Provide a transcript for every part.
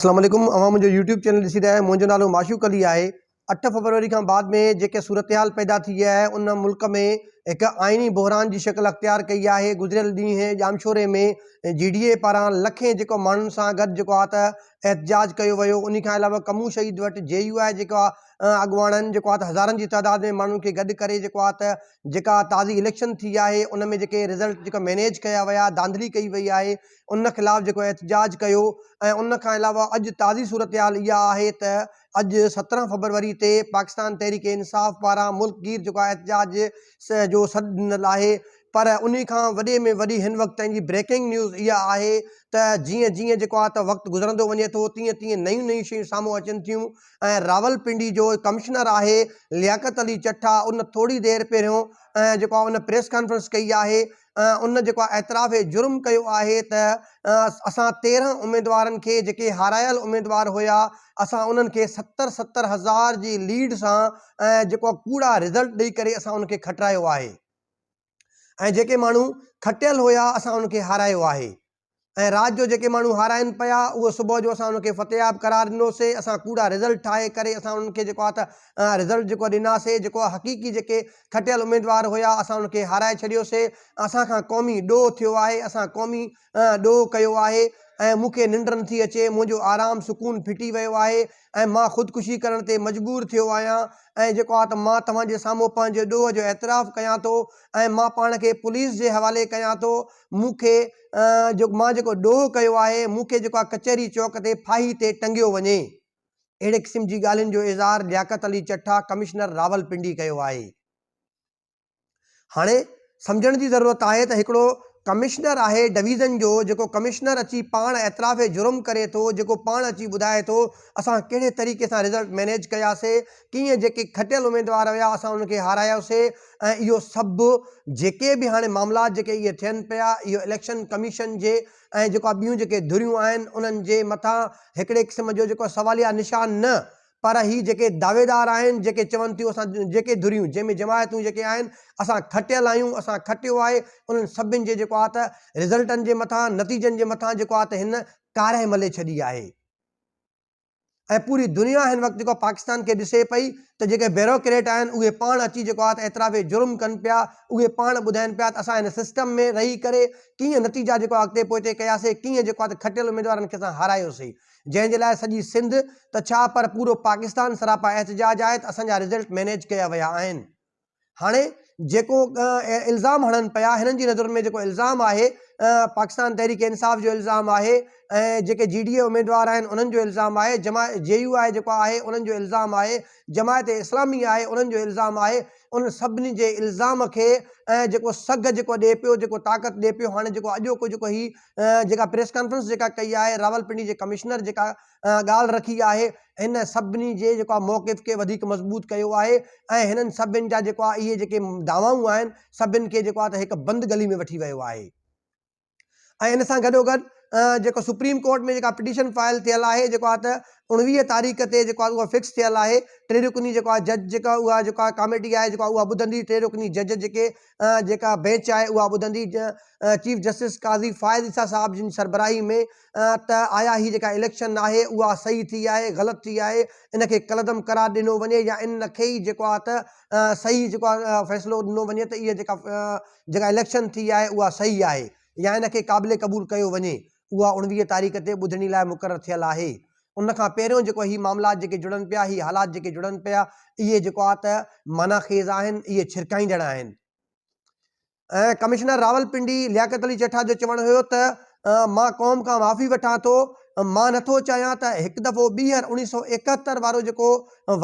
अस्सलाम वालेकुम। अवां मुंहिंजो यूट्यूब चैनल ॾिसी रहिया आहियो। मुंहिंजो नालो माशूक अली आहे। 8 फरवरी खां बाद में जेके सूरत हाल पैदा थी आहे उन मुल्क में एक आइनी बहरान जी शक्ल अख्तियार कई आहे। गुज़िरियल ॾींहुं जामशोरे में GDA पारां लखें जेको माण्हुनि सां गॾु जेको आहे त एहतजाज कयो वियो। उन खां अलावा कमू शहीद वटि JUI जेको आहे अॻुवाणनि जेको आहे त हज़ारनि जी तादाद में माण्हुनि खे गॾु करे जेको आहे त जेका ताज़ी इलेक्शन थी आहे उन में जेके रिज़ल्ट जेका मैनेज कया विया, धांधली कई वई आहे, उन ख़िलाफ़ु जेको एहतजाज कयो। ऐं उन खां अलावा अॼु ताज़ी सूरत हाल इहा आहे त अॼु 17 फरवरी ते पाकिस्तान तहरीक इंसाफ़ पारां मुल्कगीर जेको आहे एहतजाज जो सॾु ॾिनल आहे। पर उन खां वॾे में वॾी हिन वक़्तु जी ब्रेकिंग न्यूज़ इहा आहे त जीअं जीअं जेको आहे त वक़्तु गुज़रंदो वञे थो तीअं तीअं नयूं नयूं शयूं साम्हूं अचनि थियूं। ऐं रावलपिंडी जो कमिश्नर आहे लियाकत अली चट्टा, उन थोरी देरि पहिरियों जेको आहे उन प्रेस कॉन्फ्रेंस कई आहे। उन जेको आहे एतराफ़ जुर्म कयो आहे त असां 13 उम्मीदवारनि खे जेके हारायल उम्मीदवार हुया असां उन्हनि खे 70 हज़ार जी लीड सां जेको कूड़ा रिज़ल्ट ॾेई करे असां उनखे खटायो आहे। ऐं जेके माण्हू खटियल हुया असां उनखे हारायो आहे। ऐं राति जो जेके माण्हू हाराइनि पिया उहो सुबुह जो असां उनखे फ़तेहाब करार ॾिनोसीं। असां कूड़ा रिज़ल्ट ठाहे करे असां उन्हनि खे जेको आहे त रिज़ल्ट जेको ॾिनासीं। जेको हक़ीक़ी जेके खटियल उम्मीदवार हुया असां उनखे हाराए छॾियोसीं। असां खां क़ौमी ॾोह थियो आहे, असां क़ौमी ॾोह कयो आहे। ऐं मूंखे निंड नथी अचे, मुंहिंजो आराम सुकून फिटी वियो आहे ऐं मां ख़ुदकुशी करण ते मजबूर थियो आहियां। ऐं जेको आहे त मां तव्हांजे साम्हूं पंहिंजे ॾोह जो एतराफ़ कयां थो ऐं मां पाण खे पुलिस जे हवाले कयां थो। मूंखे मां जेको ॾोह कयो आहे मूंखे जेको आहे कचहरी चौक ते फाही ते टंगियो वञे। अहिड़े क़िस्म जी ॻाल्हियुनि जो इज़हार लियाकत अली चट्टा कमिश्नर रावलपिंडी कयो आहे। हाणे सम्झण जी ज़रूरत आहे त हिकिड़ो कमिश्नर आहे डिवीज़न जो, जेको कमिश्नर अची पाण एतराफ़ जुर्म करे थो, जेको पाण अची ॿुधाए थो असां कहिड़े तरीक़े सां रिज़ल्ट मैनेज कयासीं, कीअं जेके खटियल उम्मीदवार हुया असां उनखे हारायोसीं। ऐं इहो सभु जेके बि हाणे मामलात जेके इहे थियनि पिया इहो इलेक्शन कमीशन जे ऐं जेको आहे ॿियूं जेके धुरियूं आहिनि उन्हनि जे मथां हिकिड़े क़िस्म जो जेको सवालिया निशान न, पर ही जेके दावेदार आहिनि जेके चवनि थियूं असां जेके धुरियूं जंहिंमें जमायतूं जेके आहिनि असां खटियल आहियूं, असां खटियो आहे, उन्हनि सभिनि जे जेको आहे त रिज़ल्टनि जे मथां नतीजनि जे मथां जेको आहे त हिन कारे मले छॾी आहे। ऐं पूरी दुनिया हिन वक़्तु जेको पाकिस्तान खे ॾिसे पई त जेके ब्यूरोक्रेट आहिनि उहे पाण अची जेको आहे त एतराफ़ जुर्म कनि पिया। उहे पाण ॿुधाइनि पिया त असां हिन सिस्टम में रही करे कीअं नतीजा जेको अॻिते पहुचे कयासीं, कीअं जेको आहे त खटियल उम्मीदवारनि खे असां हारायोसीं, जंहिंजे लाइ सॼी सिंध त छा पर पूरो पाकिस्तान सरापा एहतजाज आहे त असांजा रिज़ल्ट मैनेज कया विया आहिनि। हाणे जेको इल्ज़ाम हणनि पिया हिननि जी नज़र में जेको इल्ज़ाम आहे पाकिस्तान तहरीक इंसाफ़ जो इल्ज़ाम आहे ऐं जेके GDA उम्मीदवार आहिनि उन्हनि जो इल्ज़ाम आहे, JUI जेको आहे उन्हनि जो इल्ज़ाम आहे, जमायत इस्लामी आहे उन्हनि जो इल्ज़ाम आहे। उन सभिनी जे इल्ज़ाम खे ऐं जेको सग जेको ॾिए पियो, जेको ताक़त ॾिए पियो, हाणे जेको अॼोको जेको ही जेका प्रेस कॉन्फ्रेंस जेका कई आहे रावलपिंडी जे कमिश्नर जेका ॻाल्हि रखी आहे हिन सभिनी जे जेको आहे मौक़िफ़ खे वधीक मज़बूत कयो आहे। ऐं हिननि सभिनि जा जेको आहे इहे जेके दावाऊं आहिनि सभिनि खे जेको आहे त हिकु बंदि गली में वठी वियो आहे। ऐं इन सां गॾोगॾु जेको सुप्रीम कोर्ट में जेका पिटीशन फाइल थियल आहे जेको आहे त 19 तारीख़ ते जेको आहे उहा फिक्स थियल आहे। 3 रुकनी जेको आहे जज जेका उहा जेका कमेटी आहे जेका उहा ॿुधंदी, 3 रुकनी जज जेके जेका बेंच आहे उहा ॿुधंदी चीफ जस्टिस काज़ी फ़ाइज़ ईसा साहब जी सरबराही में त आया ही जेका इलेक्शन आहे उहा सही थी आहे ग़लति थी आहे, इनखे कलदम करार ॾिनो वञे या इनखे ई जेको आहे त सही जेको आहे फ़ैसिलो ॾिनो वञे त इहा जेका इलेक्शन थी आहे उहा सही आहे या इनखे क़ाबिल क़बूल कयो वञे। उहा 19 तारीख़ ते ॿुधणी लाइ मुक़ररु थियल आहे। उन खां पहिरियों जेको ही मामलात जेके जुड़नि पिया, ही हालात जेके जुड़नि पिया, इहे जेको आहे त मानाख़ेज़ आहिनि, इहे छिरकाईंदड़ आहिनि। ऐं कमिश्नर रावलपिंडी लियाकत अली चट्टा जो चवणु हुयो त मां क़ौम खां माफ़ी वठां थो, मां नथो चाहियां त हिकु दफ़ो ॿीहर 1971 वारो जेको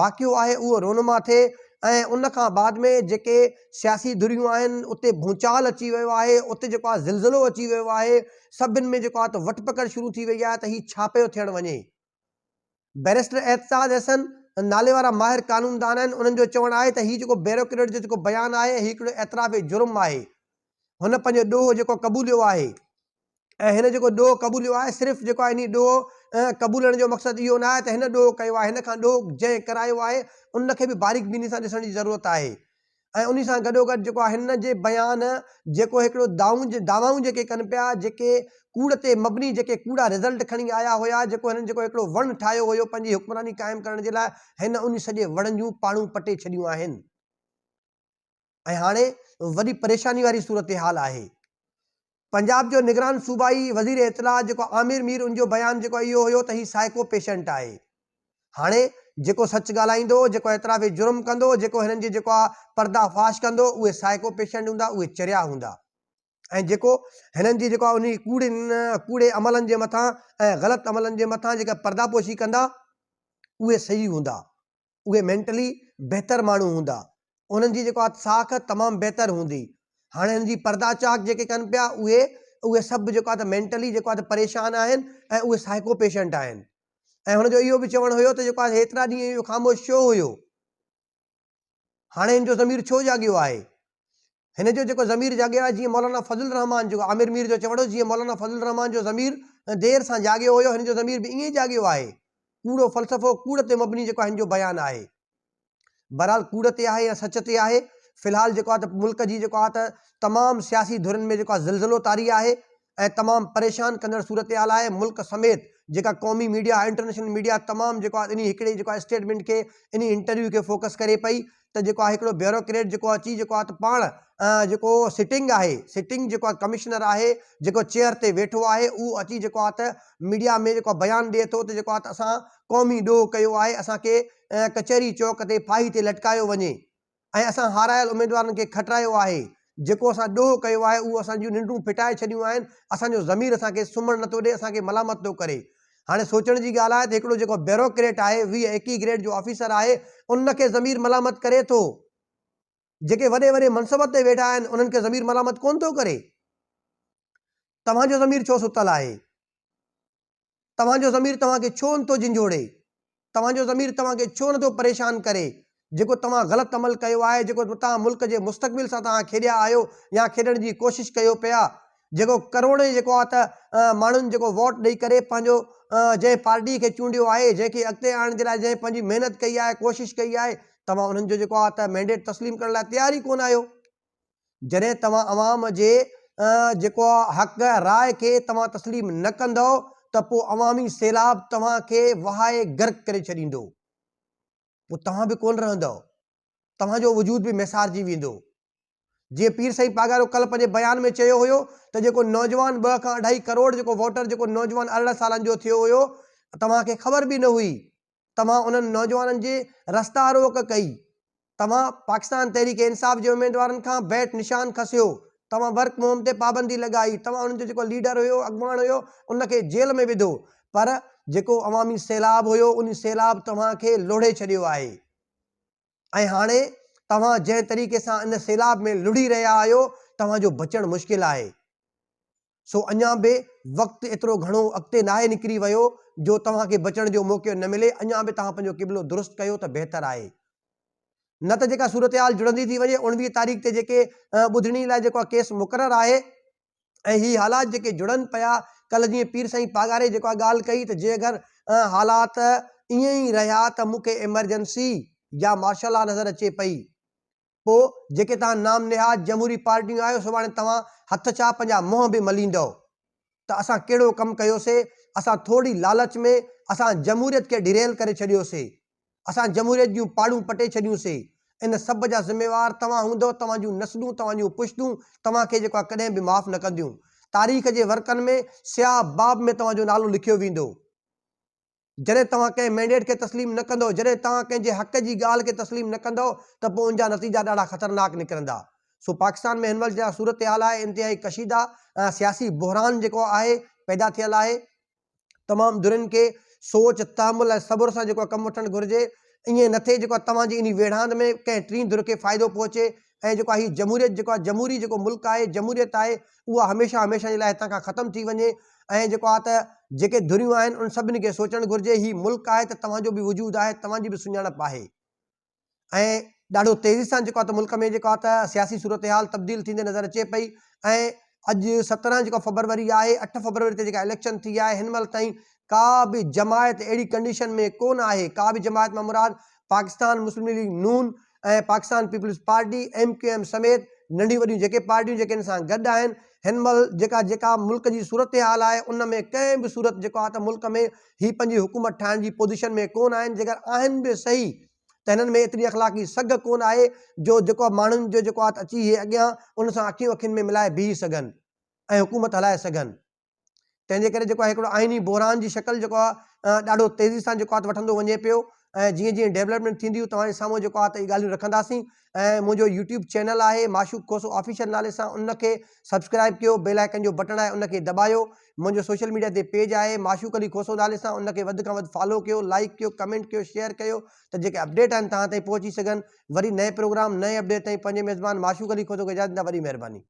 वाक़ियो आहे उहो रोनुमा थिए। ऐं उन खां बाद में जेके सियासी धुरियूं आहिनि उते भूचाल अची वियो आहे, उते जेको आहे ज़िलज़िलो अची वियो आहे, सभिनि में जेको आहे त वट पकड़ शुरू थी वई आहे त हीउ छा पियो थियणु वञे। बैरिस्टर एतसाद हसन नाले वारा माहिर कानूनदान आहिनि, उन्हनि जो चवणु आहे त हीउ जेको ब्यूरोक्रेट जो जेको बयानु आहे हीउ हिकिड़ो एतराफ़ जुर्म आहे। हुन पंहिंजो ॾोह जेको क़बूलियो आहे ऐं हिन जेको ॾोह क़बूलियो आहे सिर्फ़ु जेको आहे इन ॾोह क़बूलण जो मक़सदु इहो न आहे त हिन ॾोह कयो आहे, हिन खां ॾोह जंहिं करायो आहे उनखे बि बारीक बीनी सां ॾिसण जी ज़रूरत आहे। ऐं उन सां गॾोगॾु जेको आहे हिन जे बयान जेको हिकिड़ो दावाऊं जेके कनि पिया, जेके कूड़ ते मबनी, जेके कूड़ा रिज़ल्ट खणी आया हुया, जेको हिननि जेको हिकिड़ो वण ठाहियो हुयो पंहिंजी हुक्मरानी क़ाइमु करण जे लाइ, हिन उन सॼे वण जूं पाड़ूं पटे छॾियूं आहिनि। ऐं हाणे वॾी परेशानी वारी सूरत हाल आहे। पंजाब जो निगरान सूबाई वज़ीर इत्तला जेको आमिर मीर, उनजो बयान जेको इहो हुयो त ही साइको पेशेंट आहे। हाणे जेको सच ॻाल्हाईंदो, जेको एतिराफ़ जुर्म कंदो, जेको हिननि जी जेको आहे पर्दाफ़ाश कंदो, उहे साइको पेशेंट हूंदा, उहे चरिया हूंदा। ऐं जेको हिननि जी जेको उन कूड़े अमलनि जे मथां ऐं ग़लति अमलनि जे मथां जेका पर्दापोशी कंदा, उहे सही हूंदा, उहे मेंटली बहितर माण्हू हूंदा, उन्हनि जी जेको आहे साख तमामु बहितर हूंदी। हाणे हिननि जी पर्दा चाक जेके कनि पिया, उहे सभु जेको आहे त मेंटली जेको आहे त परेशान आहिनि ऐं उहे साइको पेशेंट आहिनि। ऐं हुनजो इहो बि चवणु हुयो त जेको आहे हेतिरा ॾींहं इहो ख़ामोश छो हुयो, हाणे हिन जो ज़मीर छो जाॻियो आहे। हिन जो जेको ज़मीर जाॻियो आहे, जीअं मौलाना फज़ल रहमान जेको आमिर मीर जो चवणो, जीअं मौलाना फज़ल रहमान जो ज़मीर देर सां जाॻियो हुयो, हिन जो ज़मीर बि ईअं ई जाॻियो आहे। कूड़ो फ़लसफ़ो, कूड़ ते मबनी जेको आहे हिन जो बयानु आहे। बहरहाल कूड़ ते आहे या सच ते आहे, फ़िलहाल जेको आहे त मुल्क जी जेको आहे त तमामु सियासी धुरनि में जेको आहे ज़िलज़िलो तारी आहे ऐं तमामु परेशान कंदड़ सूरत हाल आहे। मुल्क समेत जेका क़ौमी मीडिया, इंटरनेशनल मीडिया तमामु जेको आहे इन हिकिड़े जेको आहे स्टेटमेंट खे, इन इंटरव्यू खे फोकस करे पई त जेको आहे हिकिड़ो ब्यूरोक्रेट जेको अची जेको आहे त पाण जेको सिटिंग आहे, सिटिंग जेको आहे कमिश्नर आहे, जेको चेयर ते वेठो आहे, उहो अची जेको आहे त मीडिया में जेको बयानु ॾिए थो त जेको आहे त असां क़ौमी ॾोह कयो आहे, असांखे कचहरी चौक ते फाही ते लटकायो वञे ऐं असां हारायल उमेदवारनि खे खटायो आहे। जेको असां ॾोह कयो आहे उहो असांजूं निंडूं फिटाए छॾियूं आहिनि, असांजो ज़मीर असांखे सुम्हणु नथो ॾिए, असांखे मलामत थो करे। हाणे सोचण जी ॻाल्हि आहे त हिकिड़ो जेको ब्यूरोक्रेट आहे, 20-21 ग्रेड जो ऑफिसर आहे, उनखे ज़मीर मलामत करे थो। जेके वॾे वॾे मनसब ते वेठा आहिनि, उन्हनि खे ज़मीर मलामत कोन थो करे। तव्हांजो ज़मीर छो सुतल आहे? तव्हांजो ज़मीर तव्हांखे छो नथो झंझोड़े? तव्हांजो ज़मीर तव्हांखे छो नथो परेशान करे? जेको तव्हां ग़लति अमल कयो आहे, जेको तव्हां मुल्क जे मुस्तक़बिल सां तव्हां खेॾिया आहियो या खेॾण जी कोशिशि कयो पिया, जेको करोड़े जेको आहे त माण्हुनि जेको वोट ॾेई करे पंहिंजो जंहिं पार्टी खे चूंडियो आहे, जंहिंखे अॻिते आणण जे लाइ जंहिं पंहिंजी महिनत कई आहे, कोशिशि कई आहे, तव्हां उन्हनि जो जेको आहे त मैंडेट तस्लीम करण लाइ तयार ई कोन आहियो। जॾहिं तव्हां अवाम जे जेको आहे हक़ राय खे तव्हां तस्लीम न कंदव त पोइ अवामी सैलाब तव्हांखे वहाए गर्क करे छॾींदो, पोइ तव्हां बि कोन रहंदव, तव्हांजो वजूद बि मैसारजी वेंदो। जीअं पीर साईं पागारो कल्ह पंहिंजे बयान में चयो हुयो त जेको नौजवान 2 खां 2.5 करोड़ जेको वोटर जेको नौजवान 18 सालनि जो थियो हुयो, तव्हांखे ख़बर बि न हुई, तव्हां उन्हनि नौजवाननि जे रस्ता रोक कई, तव्हां पाकिस्तान तहरीक इंसाफ़ जे उमेदवारनि खां बैट निशान खसियो, तव्हां वर्क मोम ते पाबंदी लॻाई, तव्हां उन्हनि जो जेको लीडर हुयो, अॻुवान हुयो, उनखे जेल में विधो, पर जेको अवामी सैलाब हुयो, उन सैलाब तव्हांखे लोढ़े छॾियो आहे। ऐं हाणे तव्हां जंहिं तरीक़े सां इन सैलाब में लुढ़ी रहिया आहियो, तव्हांजो बचणु मुश्किल आहे। सो अञा बि वक़्तु एतिरो घणो अॻिते नाहे निकिरी वियो जो तव्हांखे बचण जो मौक़ो न मिले। अञा बि तव्हां पंहिंजो क़िबलो दुरुस्त कयो त बहितर आहे। न त जेका सूरत हाल जुड़ंदी थी वञे, 19 तारीख़ ते जेके ॿुधणी लाइ जेको केस मुक़ररु आहे ऐं ही हालात जेके जुड़नि पिया, कल्ह जीअं पीर साईं पागारे जेको ॻाल्हि कई त जे अगरि हालात ईअं ई रहिया त मूंखे एमरजेंसी या मार्शल लॉ नज़र अचे पई, पोइ जेके तव्हां नाम निहाद जमहूरी पार्टियूं आहियो, सुभाणे तव्हां हथ छा पंहिंजा मुंहं बि मलींदव त असां कहिड़ो कमु कयोसीं। असां थोरी लालच में असां जमहूरियत खे डिरेल करे छॾियोसीं, असां जमहूरियत जूं पाड़ूं पटे छॾियूंसीं। इन सभ जा ज़िम्मेवार तव्हां हूंदव, तव्हांजूं नस्लूं, तव्हांजूं पुश्तूं तव्हांखे जेको आहे कॾहिं बि माफ़ न कंदियूं। तारीख़ जे वर्कनि में स्याह बाब में तव्हांजो नालो लिखियो वेंदो। जॾहिं तव्हां कंहिं मैंडेट खे तस्लीम न कंदव, जॾहिं तव्हां कंहिंजे हक़ जी ॻाल्हि खे तस्लीम न कंदव, त पोइ उनजा नतीजा ॾाढा ख़तरनाक निकिरंदा। सो पाकिस्तान में हिन वक़्तु जा सूरत हाल आहे, इंतिहाई कशीदा सियासी बहरान जेको आहे पैदा थियल आहे। तमामु धुरियुनि खे सोच, तहमुल ऐं सबुर सां जेको कमु वठणु घुरिजे। ईअं न थिए जेको तव्हांजी इन वेढ़ांद में कंहिं टीं धुर खे फ़ाइदो पहुचे ऐं जेको हीउ जमहूरियत जेको आहे, जमहूरी जेको मुल्क आहे, जमहूरियत आहे, उहा हमेशह हमेशह जे लाइ हितां खां ख़तमु थी वञे। ऐं जेको आहे त जेके धुरियूं आहिनि उन सभिनी खे सोचणु घुरिजे, हीउ मुल्क आहे त तव्हांजो बि वजूद आहे, तव्हांजी बि सुञाणप आहे। ऐं ॾाढो तेज़ी सां जेको आहे त मुल्क में जेको आहे त सियासी सूरत हाल तब्दील थींदे नज़र अचे पई। ऐं अॼु 17 जेको फरवरी आहे, 8 फरवरी ते जेका इलेक्शन थी आहे, हिन महिल ताईं का बि जमायत अहिड़ी कंडीशन में कोन आहे, का बि जमायत मां मुराद पाकिस्तान मुस्लिम लीग नून ऐं पाकिस्तान पीपल्स पार्टी MQM समेत नंढियूं वॾियूं जेके पार्टियूं जेके इन सां गॾु आहिनि हिन महिल जेका मुल्क जी सूरत हाल आहे उन में कंहिं बि सूरत जेको आहे त मुल्क में ही पंहिंजी हुकूमत ठाहिण जी पोज़ीशन में कोन आहिनि। जेकर आहिनि बि सही त हिननि में एतिरी अख़लाक़ी सघ कोन आहे जो जेको माण्हुनि जो जेको आहे त अची इहे अॻियां उन सां अखियूं अखियुनि में मिलाए बीही सघनि ऐं हुकूमत हलाए सघनि। तंहिंजे करे जेको आहे हिकिड़ो आइनी बहरान जी शक्ल जेको आहे ॾाढो तेज़ी सां जेको आहे त वठंदो वञे पियो ऐं जीअं जीअं डेवलपमेंट थींदियूं तव्हांजे साम्हूं जेको आहे त इहे ॻाल्हियूं रखंदासीं। ऐं मुंहिंजो यूट्यूब चैनल आहे माशूक खोसो ऑफिशियल नाले सां, उनखे सब्सक्राइब कयो, बेल आइकन जो बटन आहे उनखे दॿायो। मुंहिंजो सोशल मीडिया ते पेज आहे माशूक अली खोसो नाले सां, उनखे वधि खां वधि फॉलो कयो, लाइक कयो, कमेंट कयो, शेयर कयो त जेके अपडेट आहिनि तव्हां ताईं पहुची सघनि। वरी नए प्रोग्राम नए अपडेट ताईं पंहिंजे मेज़बान माशूक अली खोसो खे इजाज़त ॾींदा। वॾी महिरबानी।